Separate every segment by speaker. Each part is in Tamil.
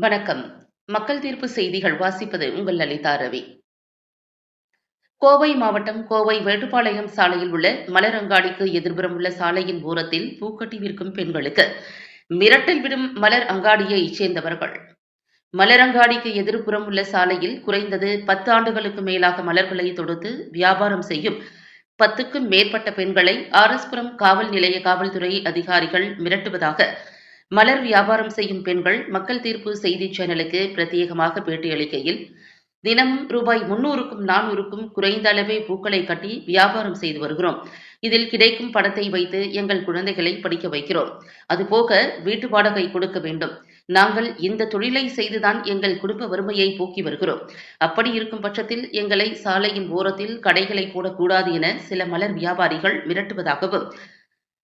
Speaker 1: வணக்கம். மக்கள் தீர்ப்பு செய்திகள் வாசிப்பது உங்கள் லலிதா ரவி. கோவை மாவட்டம் கோவை மேட்டுப்பாளையம் சாலையில் உள்ள மலர் அங்காடிக்கு எதிர்புறம் உள்ள சாலையின் ஓரத்தில் பூக்கட்டி விற்கும் பெண்களுக்கு மிரட்டல் விடும் மலர் அங்காடியைச் சேர்ந்தவர்கள். மலர் அங்காடிக்கு எதிர்புறம் உள்ள சாலையில் குறைந்தது 10 ஆண்டுகளுக்கு மேலாக மலர்களை தொடுத்து வியாபாரம் செய்யும் 10க்கும் மேற்பட்ட பெண்களை ஆர்எஸ்புரம் காவல் நிலைய காவல்துறை அதிகாரிகள் மிரட்டுவதாக மலர் வியாபாரம் செய்யும் பெண்கள் மக்கள் தீர்ப்பு செய்தி சேனலுக்கு பிரத்யேகமாக பேட்டியளிக்கையில், தினமும் ரூபாய் 300க்கும் 400க்கும் குறைந்த அளவே பூக்களை கட்டி வியாபாரம் செய்து வருகிறோம். இதில் கிடைக்கும் பணத்தை வைத்து எங்கள் குழந்தைகளை படிக்க வைக்கிறோம். அதுபோக வீட்டு வாடகை கொடுக்க வேண்டும். நாங்கள் இந்த தொழிலை செய்துதான் எங்கள் குடும்ப வறுமையை போக்கி வருகிறோம். அப்படி இருக்கும் பட்சத்தில் எங்களை சாலையின் ஓரத்தில் கடைகளை போடக்கூடாது என சில மலர் வியாபாரிகள் மிரட்டுவதாகவும்,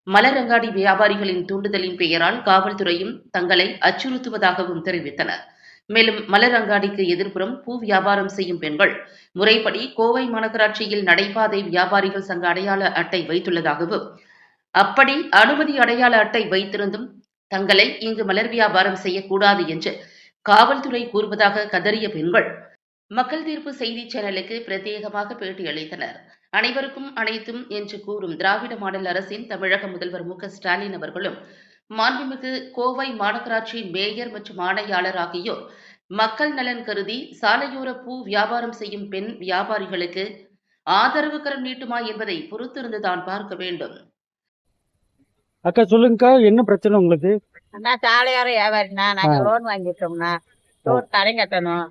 Speaker 1: மலர் அங்காடி வியாபாரிகளின் தூண்டுதலின் பெயரால் காவல்துறையும் தங்களை அச்சுறுத்துவதாகவும் தெரிவித்தனர். மேலும் மலர் அங்காடிக்கு எதிர்ப்புறம் பூ வியாபாரம் செய்யும் பெண்கள் முறைப்படி கோவை மாநகராட்சியில் நடைபாதை வியாபாரிகள் சங்க அடையாள அட்டை வைத்துள்ளதாகவும், அப்படி அனுமதி அடையாள அட்டை வைத்திருந்தும் தங்களை இங்கு மலர் வியாபாரம் செய்யக்கூடாது என்று காவல்துறை கூறுவதாக கதறிய பெண்கள் மக்கள் தீர்ப்பு செய்தி சேனலுக்கு பிரத்யேகமாக பேட்டியளித்தனர். அனைவருக்கும் அனைத்தும் என்று கூறும் திராவிட மாடல் அரசின் தமிழக முதல்வர் மு.க.ஸ்டாலின் அவர்களும், மாண்புமிகு கோவை மாநகராட்சி மேயர் மற்றும் ஆணையாளர் ஆகியோர் மக்கள் நலன் கருதி சாலையோர பூ வியாபாரம் செய்யும் பெண் வியாபாரிகளுக்கு ஆதரவு கரம் நீட்டுமா என்பதை பொறுத்திருந்துதான் பார்க்க வேண்டும்.
Speaker 2: அக்கா சொல்லுங்கக்கா, என்ன பிரச்சனை உங்களுக்கு?
Speaker 3: சாலையோர வியாபாரினா நாங்க லோன் வாங்கிட்டோம்னா லோன் தடை கட்டணும்.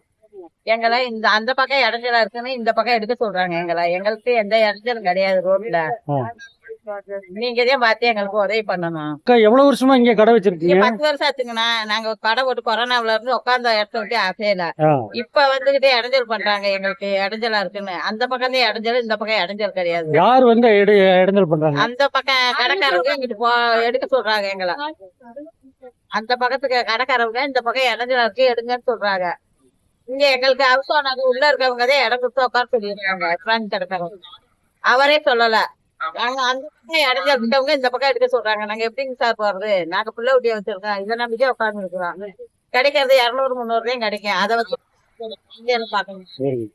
Speaker 3: எங்களை இந்த அந்த பக்கம் இடைஞ்சலா இருக்குன்னு இந்த பக்கம் எடுக்க சொல்றாங்க. எங்களுக்கு எந்த இடைஞ்சலும் கிடையாது ரோட்ல. நீங்க இதே பார்த்து எங்களுக்கு உதவி பண்ணணும்.
Speaker 2: எவ்வளவு வருஷமா இங்க கடை வச்சிருக்கீங்க?
Speaker 3: 10 வருஷம் ஆச்சுங்கண்ணா. நாங்க கடை போட்டு கொரோனாவில இருந்து உட்கார்ந்த இடத்த விட்டு அசையல. இப்ப வந்துகிட்டே இடைஞ்சல் பண்றாங்க. எங்களுக்கு இடைஞ்சலா இருக்குன்னு அந்த பக்கம் தான் இடைஞ்சல், இந்த பக்கம் இடைஞ்சல் கிடையாது.
Speaker 2: யார் வந்து இடைஞ்சல் பண்றாங்க?
Speaker 3: அந்த பக்கம் கடைக்காரங்க இங்கிட்டு எடுக்க சொல்றாங்க. எங்களை அந்த பக்கத்துக்கு கடைக்காரங்க இந்த பக்கம் இடைஞ்சலா இருக்கு எடுங்கன்னு சொல்றாங்க. இங்க எங்களுக்கு அவசரம் உள்ள இருக்கவங்க தான் இடம் கொடுத்து உட்கார சொல்லிருக்காங்க. பிரான்ஸ் கடைக்காரங்க அவரே சொல்லல. நாங்க அந்த பக்கம் இடைஞ்சல் விட்டவங்க இந்த பக்கம் எடுக்க சொல்றாங்க. நாங்க எப்படிங்க சார் போறது? நாங்க புள்ள ஊட்டிய வச்சிருக்கோம். இதை நம்பிக்கே உட்கார்ந்து இருக்கிறோம். கிடைக்கிறது 200-300 கிடைக்கும். அதை வச்சு பாக்கணும்.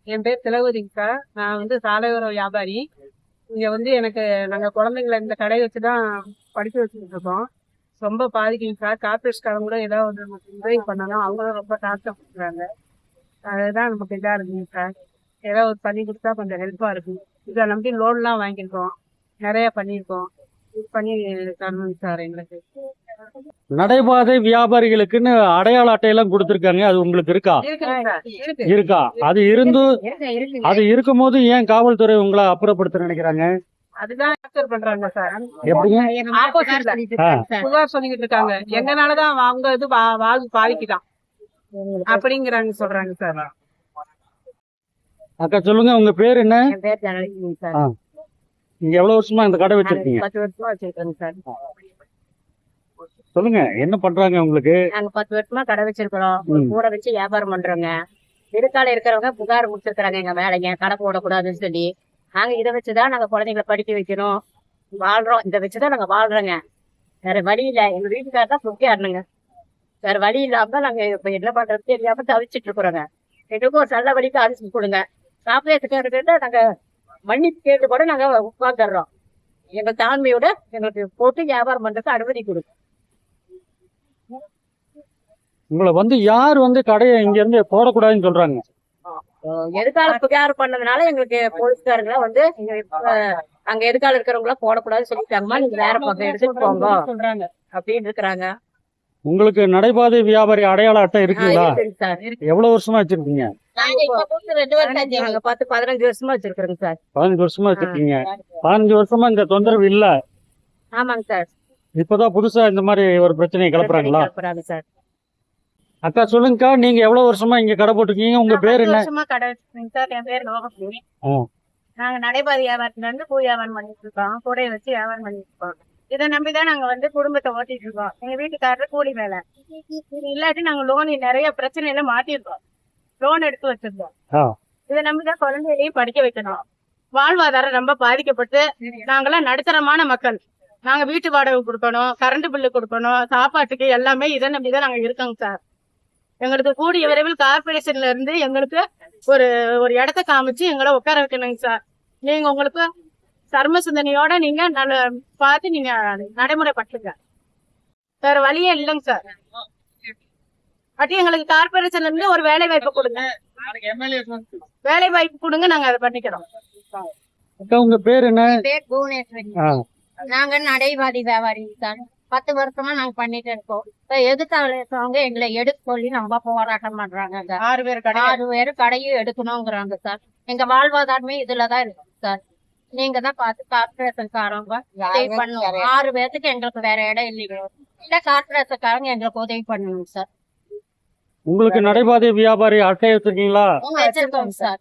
Speaker 4: என் பேர் திலவதிங்க சார். நான் வந்து சாலையோர வியாபாரி. இங்க எனக்கு நாங்க குழந்தைங்களை இந்த கடை வச்சுதான் படிக்க வச்சுட்டு இருக்கோம். ரொம்ப பாதிக்குங்க சார். கார்பரேட்காரங்க கூட ஏதாவது உதவி பண்ணலாம். அவங்களும் ரொம்ப டார்ச்சர் கொடுக்குறாங்க. அதுதான் நமக்கு இதா இருக்குங்க சார். ஏதாவது பண்ணி கொடுத்தா கொஞ்சம் ஹெல்ப்பா இருக்கும். இதை நம்பி லோன்லாம் வாங்கியிருக்கோம், நிறைய பண்ணியிருக்கோம். இது பண்ணி தரணும் சார் எங்களுக்கு.
Speaker 2: நடைபாதை வியாபாரிகளுக்குன்னு அடையாள அட்டையெல்லாம் கொடுத்துருக்காங்க. அது உங்களுக்கு இருக்கா? இருக்கா? அது இருக்கும் போது ஏன் காவல்துறை உங்களை அப்புறப்படுத்த நினைக்கிறாங்க?
Speaker 4: அதுதான் பண்றாங்க சார்.
Speaker 2: எப்படிங்க
Speaker 4: புகார் சொல்லிக்கிட்டு இருக்காங்க. எங்கனாலதான் அவங்க இது வாழ்வு பாதிக்குதான் அப்படிங்கிறாங்க சொல்றாங்க சார்.
Speaker 2: அக்கா சொல்லுங்க, உங்க பேர் என்ன?
Speaker 3: என் பேர் ஜனலட்சுமி சார்.
Speaker 2: நீங்க எவ்வளவு வருஷமா இந்த கடை வச்சிருக்கீங்க?
Speaker 3: 10 வருஷமா வச்சிருக்கோங்க சார்.
Speaker 2: சொல்லுங்க, என்ன பண்றாங்க உங்களுக்கு?
Speaker 3: நாங்க 10 வருஷமா கடை வச்சிருக்கிறோம். கூட வச்சு வியாபாரம் பண்றோங்க. விடுக்கால இருக்கிறவங்க புகார் முடிச்சிருக்கிறாங்க எங்க மேலைங்க கடை போடக்கூடாதுன்னு சொல்லி. நாங்க இதை வச்சுதான் நாங்க குழந்தைங்களை படிக்க வைக்கணும், வாழ்றோம். இதை வச்சுதான் நாங்க வாழ்றோங்க. வேற வழி இல்ல. எங்க வீட்டுக்காரர் தான் சொக்கி ஆடணுங்க. வேற வழி இல்லாம நாங்க இப்ப என்ன பண்றது தெரியாம தவிச்சிட்டு இருக்கிறோங்க. எங்களுக்கு ஒரு நல்ல வழிக்கு அரிசி கொடுங்க. சாப்பிட்டு நாங்க மன்னிப்பு கேட்டு கூட நாங்க உட்காந்துடுறோம். எங்க தாழ்மையோட எங்களுக்கு போட்டு வியாபாரம் பண்றதுக்கு அனுமதி கொடுங்க.
Speaker 2: உங்களை வந்து யார் வந்து கடையை இங்க இருந்து போடக்கூடாதுன்னு சொல்றாங்க?
Speaker 3: எதுக்கால புகார் பண்ணதுனால எங்களுக்கு போலீஸ்காரங்கள வந்து அங்க எதுக்கால இருக்கிறவங்கள போடக்கூடாதுன்னு சொல்லிட்டாங்கம்மா, நீங்க வேற பக்கம் எடுத்துட்டு போங்க சொல்றாங்க அப்படின்னு இருக்கிறாங்க.
Speaker 2: உங்களுக்கு நடைபாதை வியாபாரி அடையாள அட்டை இருக்குங்களா?
Speaker 3: சார்
Speaker 2: எவ்வளவு வருஷமா வச்சிருக்கீங்க?
Speaker 3: 2 வருஷம் 10-15 வருஷமா வச்சிருக்கிறோங்க சார்.
Speaker 2: 15 வருஷமா வச்சிருக்கீங்க. 15 வருஷமா இந்த தொந்தரவு இல்ல?
Speaker 3: ஆமாங்க சார்.
Speaker 2: இப்பதான் புதுசா இந்த மாதிரி ஒரு பிரச்சனையை கிளப்புறாங்களா?
Speaker 3: சார்.
Speaker 2: அக்கா சொல்லுங்கக்கா, நீங்க எவ்வளவு வருஷமா இங்க கடை போட்டுருக்கீங்க? உங்க பேர் என்ன?
Speaker 3: வருஷமா கடை வச்சிருக்கீங்க சார். என் பேர் லோகஸ்ரீ. நாங்க நடைபாதை வியாபாரத்துல இருந்து பூ வியாபாரம் பண்ணிட்டு இருக்கோம். கூடையை வச்சு வியாபாரம் பண்ணிட்டு இருக்கோம். இதை நம்பிதான் நாங்க வந்து குடும்பத்தை ஓட்டிட்டு இருக்கோம். எங்க வீட்டுக்காரர் கூலி மேல இல்லாட்டி நாங்க லோன் நிறைய பிரச்சனையில மாட்டிருக்கோம். லோன் எடுத்து வச்சிருந்தோம். இதை நம்பிதான் குழந்தைகளையும் படிக்க வைக்கணும். வாழ்வாதாரம் ரொம்ப பாதிக்கப்பட்டு நாங்களாம் நடுத்தரமான மக்கள். நாங்க வீட்டு வாடகை கொடுக்கணும், கரண்ட் பில்லு கொடுக்கணும், சாப்பாட்டுக்கு எல்லாமே இதை நம்பிதான் நாங்க இருக்கோங்க சார். எங்களுக்கு கூடிய விரைவில் கார்பரேஷன்ல இருந்து எங்களுக்கு ஒரு ஒரு இடத்த காமிச்சு எங்களை உட்கார வைக்கணுங்க சார். நீங்க உங்களுக்கு சர்ம சிந்தனையோட நீங்க நல்ல பார்த்து நீங்க நடைமுறைப்படுத்துங்க. வேற வழியே இல்லைங்க சார். அப்படி எங்களுக்கு கார்பரேஷன்ல இருந்து ஒரு வேலை வாய்ப்பு கொடுங்க. வேலை வாய்ப்பு கொடுங்க, நாங்க அதை பண்ணிக்கிறோம்.
Speaker 2: அக்கா உங்க பேர் என்ன?
Speaker 3: பேர் புவனேஸ்வரி.
Speaker 2: ஆ,
Speaker 3: நாங்க நடைபாதி வியாபாரி தான். 10 வருஷமா நாங்க பண்ணிட்டு இருக்கோம். எதிர்த்தாங்க எங்களை எடுக்க சொல்லி நம்ம போராட்டம் பண்றாங்க. 6 பேர் கடையும் எடுக்கணுங்கிறாங்க சார். எங்க வாழ்வாதாரமே இதுலதான் இருக்கு சார். நீங்க தான் பார்த்து கார்பரேஷன்காரங்க உதவி பண்ணுவோம். 6 பேர்த்துக்கு எங்களுக்கு வேற இடம் இல்லைங்க. இல்ல கார்பரேஷன்காரங்க எங்களுக்கு உதவி பண்ணணும் சார்.
Speaker 2: உங்களுக்கு நடைபாதை வியாபாரி அட்டை வச்சிருக்கீங்களா?
Speaker 3: வச்சிருக்கோம் சார்.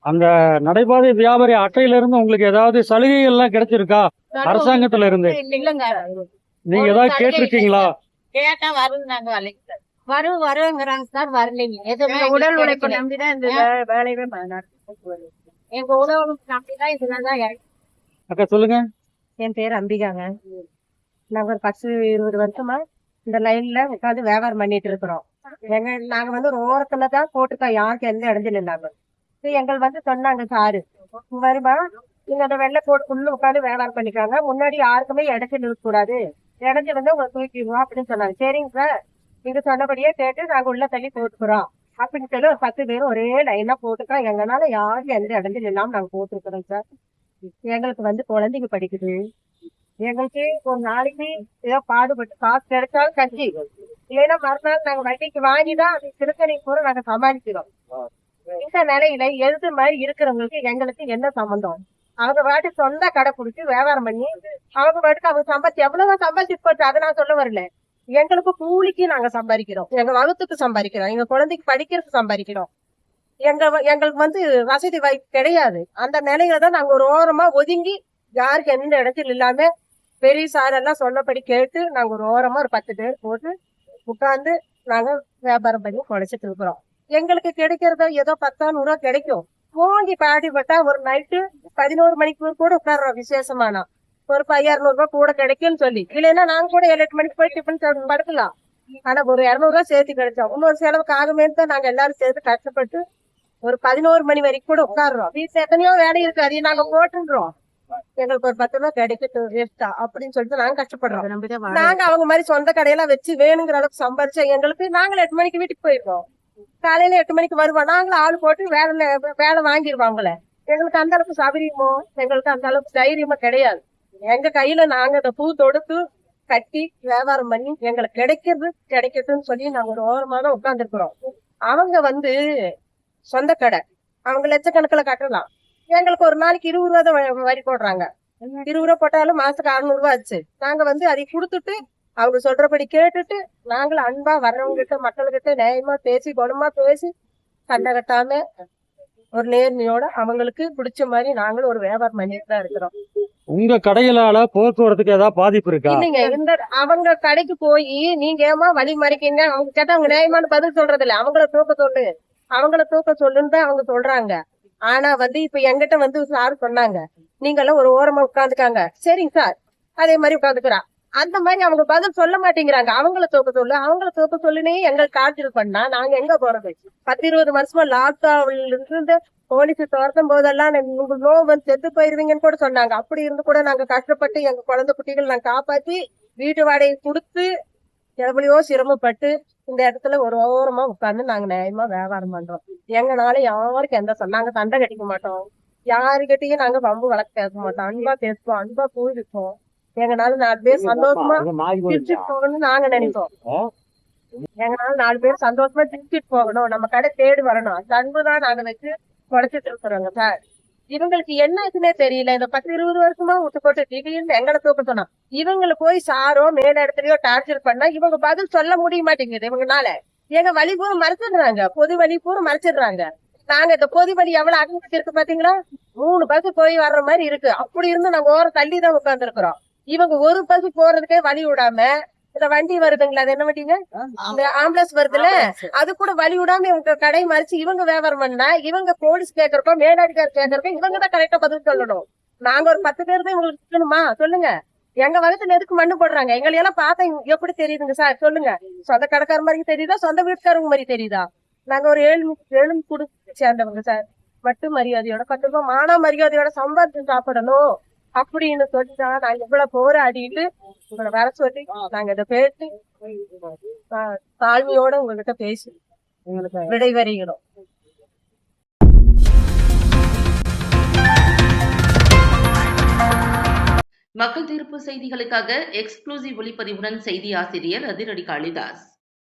Speaker 2: அந்த நடைபாதை வியாபாரி அட்டையில இருந்து உங்களுக்கு ஏதாவது சலுகைகள் எல்லாம் கிடைச்சிருக்கா அரசாங்கத்துல இருந்து?
Speaker 3: இல்லைங்க,
Speaker 2: நீங்க ஏதாவது கேட்டிருக்கீங்களா?
Speaker 3: கேட்டா வருங்கிறாங்க சார். வரலைங்க. எதுவுமே உடல் உழைப்பு நம்பிதான் இந்த வேலையே எங்க உடல் உழைப்பு நம்பிதான் இதுலதான்.
Speaker 2: அக்கா சொல்லுங்க.
Speaker 3: என் பேர் அம்பிகாங்க. நாங்க ஒரு 10-20 வருஷமா இந்த லைன்ல உட்காந்து வியாபாரம் பண்ணிட்டு இருக்கிறோம். நாங்க வந்து ஒரு ஓரத்துலதான் போட்டுக்கோம், யாருக்கு எந்த இடத்துல இல்லாம. எங்களுக்கு சொன்னாங்க சாரு வருமா, நீங்க அந்த வெள்ளை போட்டுக்குள்ள உட்காந்து வியாபாரம் பண்ணிக்காங்க, முன்னாடி யாருக்குமே இடத்துல இருக்க கூடாது, இடத்துல உங்களை தூக்கிடுவோம் அப்படின்னு சொன்னாங்க. சரிங்க சார், நீங்க சொன்னபடியே கேட்டு நாங்க உள்ள தள்ளி போட்டுக்கிறோம் அப்படின்னு சொல்லி ஒரு 10 பேரும் ஒரே லைனா போட்டுக்கோம். எங்கனால யாரும் எந்த இடத்துல இல்லாம நாங்க போட்டுருக்கிறோம் சார். எங்களுக்கு குழந்தைங்க படிக்குது. எங்களுக்கு ஒரு நாளைக்கு ஏதோ பாடுபட்டு காசு கிடைச்சாலும் கஞ்சி, இல்லைன்னா மறுநாள் நாங்க வட்டிக்கு வாங்கிதான் அது திருத்தணி கூட நாங்க சமாளிக்கிறோம். இந்த நிலையில எழுது மாதிரி இருக்கிறவங்களுக்கு எங்களுக்கு என்ன சம்பந்தம்? அவங்க பாட்டு சொந்த கடை பிடிச்சி வியாபாரம் பண்ணி அவங்க பாட்டுக்கு அவங்க சம்பாதிச்சு எவ்வளவு சம்பாதிச்சு போச்சு, அதை நான் சொல்ல வரல. எங்களுக்கு கூலிக்கு நாங்க சம்பாதிக்கிறோம், எங்க வகுத்துக்கு சம்பாதிக்கிறோம், எங்க குழந்தைக்கு படிக்கிறதுக்கு சம்பாதிக்கிறோம். எங்களுக்கு வசதி வாய்ப்பு கிடையாது. அந்த நிலையில தான் நாங்க ஒரு ஓரமா ஒதுங்கி யாருக்கு எந்த இடத்துல இல்லாம பெரிய சாரெல்லாம் சொன்னபடி கேட்டு நாங்க ஒரு ஓரமா ஒரு 10 பேர் போட்டு உட்கார்ந்து நாங்க வியாபாரம் பண்ணி குழைச்சிட்டு இருக்கிறோம். எங்களுக்கு கிடைக்கிறதோ ஏதோ 10-100 ரூபா கிடைக்கும். வாங்கி பாடிப்பட்டா ஒரு நைட்டு 11 மணிக்கு கூட உட்கார்றோம். விசேஷமானா ஒரு 200 ரூபாய் கூட கிடைக்கும்னு சொல்லி, இல்லைன்னா நாங்க கூட 7-8 மணிக்கு போய் டிஃபன் சாப்பிட்டு படுக்கலாம். ஆனா ஒரு 200 ரூபாய் சேர்த்து கிடைச்சோம். இன்னொரு செலவுக்கு ஆகுமேன்னு தான் நாங்க எல்லாரும் சேர்த்து கஷ்டப்பட்டு ஒரு 11 மணி வரைக்கும் கூட உட்காடுறோம். வீட்டுல எத்தனையோ வேலை இருக்கு, அதையும் நாங்க போட்டுன்றோம். எங்களுக்கு ஒரு 10 ரூபாய் கிடைக்கட்டும் வேஸ்டா அப்படின்னு சொல்லிட்டு நாங்க கஷ்டப்படுறோம். நாங்க அவங்க மாதிரி சொந்த கடையெல்லாம் வச்சு வேணுங்கிற அளவுக்கு சம்பாரிச்சா எங்களுக்கு நாங்களும் 8 மணிக்கு வீட்டுக்கு போயிருக்கோம். காலையில 8 மணிக்கு வருவோம். நாங்களும் ஆள் போட்டு வேலை வாங்கிடுவாங்கள. எங்களுக்கு அந்த அளவுக்கு சௌகரியமோ எங்களுக்கு அந்த அளவுக்கு தைரியமா கிடையாது. எங்க கையில நாங்க இந்த பூ தொடுத்து கட்டி வியாபாரம் பண்ணி எங்களுக்கு கிடைக்கட்டும்னு சொல்லி நாங்க ஒரு ஓரமா தான் உட்கார்ந்துருக்கிறோம். அவங்க சொந்த கடை, அவங்க லட்சக்கணக்கில் கட்டலாம். எங்களுக்கு ஒரு நாளைக்கு 20 ரூபா தான் வரி போடுறாங்க. 20 ரூபா போட்டாலும் மாசத்துக்கு 600 ரூபாய் ஆச்சு. நாங்க அதை கொடுத்துட்டு அவங்க சொல்றபடி கேட்டுட்டு நாங்களும் அன்பா வர்றவங்க கிட்ட மக்கள்கிட்ட நியாயமா பேசி குணமா பேசி சண்டை கட்டாம ஒரு நேர்மையோட அவங்களுக்கு பிடிச்ச மாதிரி நாங்களும் ஒரு வியாபாரம் பண்ணிட்டு தான் இருக்கிறோம்.
Speaker 2: உங்க கடைகளால போக்குவரத்துக்கு ஏதாவது பாதிப்பு இருக்கா?
Speaker 3: இல்லைங்க, அவங்க கடைக்கு போய் நீங்க ஏமா வழி மறைக்கீங்க அவங்க கேட்டா அவங்க நியாயமான பதில் சொல்றது இல்ல. அவங்கள தூக்க சொல்லுன்னு தான் அவங்க சொல்றாங்க. ஆனா இப்ப எங்கிட்ட சார் சொன்னாங்க, நீங்க எல்லாம் ஒரு ஓரமா உட்காந்துக்காங்க. சரிங்க சார், அதே மாதிரி உட்காந்துக்கிறான். அந்த மாதிரி அவங்க பதில் சொல்ல மாட்டேங்கிறாங்க. அவங்கள தூக்க சொல்லுனே எங்களுக்கு டார்ச்சர் பண்ணா நாங்க எங்க போறது? 10-20 வருஷமா லாக்டவுன்ல இருந்து போலீஸ் துரத்தும் போதெல்லாம் நோவு செத்து போயிருவீங்கன்னு கூட சொன்னாங்க. அப்படி இருந்து கூட நாங்க கஷ்டப்பட்டு எங்க குழந்தை குட்டிகள் நாங்க காப்பாத்தி வீட்டு வாடகை கொடுத்து எவ்வளையோ சிரமப்பட்டு இந்த இடத்துல ஒரு ஓரமா உட்கார்ந்து நாங்க நியாயமா வியாபாரம் பண்றோம். எங்கனால யாருக்கும் எந்த நாங்க சண்டை கட்டிக்க மாட்டோம். யாருக்கிட்டையும் நாங்க பம்பு வழக்கு பேச மாட்டோம். அன்பா பேசுவோம், அன்பா போயிருப்போம். எங்கனால 4 பேர் சந்தோஷமா திருச்சிட்டு போகணும்னு நாங்க நினைப்போம். எங்கனால 4 பேர் சந்தோஷமா திருச்சிட்டு போகணும், நம்ம கடை தேடி வரணும். அந்த அன்புதான் நாங்க வச்சு குறைச்சிட்டு இருக்கிறோங்க சார். இவங்களுக்கு என்ன ஆச்சுன்னே தெரியல. இந்த 10-20 வருஷமா விட்டு போட்டு திடீர்னு எங்களை தூக்க சொன்னோம். இவங்களை போய் சாரோ மேல இடத்துலயோ டார்ச்சர் பண்ணா இவங்க பதில் சொல்ல முடிய மாட்டேங்குது. இவங்கனால எங்க வழி பூரா மறைச்சிடுறாங்க, பொது வழி பூரா மறைச்சிடுறாங்க. நாங்க இந்த பொது வழி எவ்வளவு அகலத்துக்கு இருக்கு பாத்தீங்களா? 3 பஸ் போய் வர்ற மாதிரி இருக்கு. அப்படி இருந்து நாங்க ஓரம் தள்ளிதான் உட்கார்ந்து இருக்கிறோம். இவங்க ஒரு பஸ் போறதுக்கே வழி விடாம இந்த வண்டி வருதுங்களா, அது என்ன வண்டிங்க, இந்த ஆம்புலன்ஸ் வருதுல, அது கூட வழி விடாம இவங்க கடை மறைச்சு இவங்க வியாபாரம் பண்ணா இவங்க போலீஸ் கேட்கறப்போ மேலாதிகாரி கேட்கறப்போ இவங்க தான் கரெக்டா பதில் சொல்லணும். நாங்க ஒரு 10 பேர் தான் இவங்களுக்கு இருக்கணுமா சொல்லுங்க?
Speaker 5: எங்க வகுத்துல எதுக்கு மண்ணு போடுறாங்க? எங்களை எல்லாம் பார்த்தா எப்படி தெரியுதுங்க சார்? சொல்லுங்க. சொந்த கடைக்கார மாதிரி தெரியுதா, சொந்த வீட்டுக்காரங்க மாதிரி தெரியுதா? நாங்க ஒரு ஏழு குடும்பத்தை சேர்ந்தவங்க சார். மட்டும் மரியாதையோட 10 ரூபாய் மான மரியாதையோட சம்பாதிச்சு சாப்பிடணும் அப்படின்னு சொல்லிட்டா நாங்க இவ்வளவு போராடிட்டு உங்களை வர சொல்லி நாங்க இதை பேசி தாழ்மையோட உங்ககிட்ட பேசி எங்களுக்கு விடைபெறுகிறோம்.
Speaker 1: மக்கள் தீர்ப்பு செய்திகளுக்காக எக்ஸ்க்ளூசிவ் ஒளிப்பதிவுடன் செய்தி ஆசிரியர் அதிரடி காளிதாஸ்.